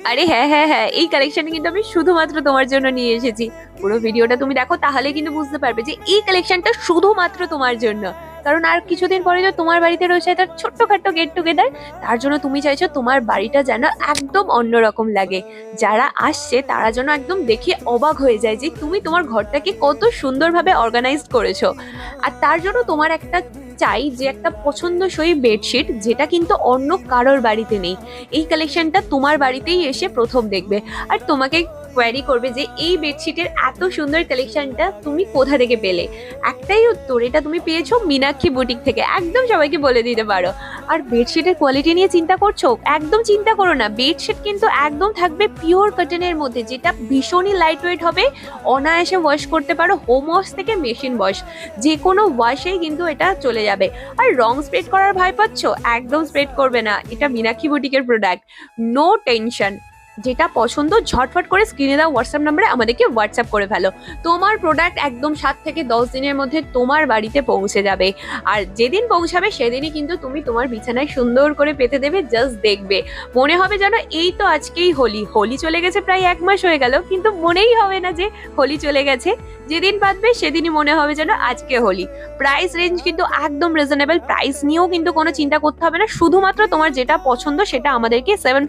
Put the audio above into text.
আরে হ্যাঁ হ্যাঁ হ্যাঁ, এই কালেকশনটা কিন্তু আমি শুধুমাত্র তোমার জন্য নিয়ে এসেছি। পুরো ভিডিওটা তুমি দেখো, তাহলে কিন্তু বুঝতে পারবে যে এই কালেকশনটা শুধুমাত্র তোমার জন্য। কারণ আর কিছুদিন পরে তো তোমার বাড়িতে রয়েছে একটা ছোট্টখাট্টো গেট টুগেদার। তার জন্য তুমি চাইছো তোমার বাড়িটা যেন একদম অন্যরকম লাগে, যারা আসছে তারা যেন একদম দেখে অবাক হয়ে যায় যে তুমি তোমার ঘরটাকে কত সুন্দরভাবে অর্গানাইজড করেছো। আর তার জন্য তোমার একটা চাই যে একটা পছন্দসই বেডশিট, যেটা কিন্তু অন্য কারোর বাড়িতে নেই। এই কালেকশনটা তোমার বাড়িতেই এসে প্রথম দেখবে। আর তোমাকে কোয়ারি করবে যে এই বেডশিটের এত সুন্দর কালেকশনটা তুমি কোথা থেকে পেলে। একটাই উত্তর, এটা তুমি পেয়েছো মীনাক্ষী বুটিক থেকে, একদম সবাইকে বলে দিতে পারো। আর বেডশিটের কোয়ালিটি নিয়ে চিন্তা করছো? একদম চিন্তা করো না, বেডশিট কিন্তু একদম থাকবে পিওর কটনের মধ্যে, যেটা ভীষণই লাইট ওয়েট হবে। অনায়াসে ওয়াশ করতে পারো, হোম ওয়াশ থেকে মেশিন ওয়াশ, যে কোনো ওয়াশেই কিন্তু এটা চলে যাবে। আর রং স্প্রেড করার ভয় পাচ্ছ? একদম স্প্রেড করবে না, এটা মীনাক্ষী বুটিকের প্রোডাক্ট। নো টেনশন, যেটা পছন্দ ঝটফট করে স্ক্রিনে দেওয়া হোয়াটসঅ্যাপ নাম্বারে আমাদেরকে হোয়াটসঅ্যাপ করে ফেলো। তোমার প্রোডাক্ট একদম 7 থেকে 10 দিনের মধ্যে তোমার বাড়িতে পৌঁছে যাবে। আর যেদিন পৌঁছাবে সেদিনই কিন্তু তুমি তোমার বিছানায় সুন্দর করে পেতে দেবে, জাস্ট দেখবে মনে হবে যেন এই তো আজকেই হোলি। হোলি চলে গেছে প্রায় 1 মাস হয়ে গেল, কিন্তু মনেই হবে না যে হোলি চলে গেছে। যেদিন বাঁধবে সেদিনই মনে হবে যেন আজকে হোলি। প্রাইস রেঞ্জ কিন্তু একদম রিজনেবল, প্রাইস নিয়েও কিন্তু কোনো চিন্তা করতে হবে না। শুধুমাত্র তোমার যেটা পছন্দ সেটা আমাদেরকে 7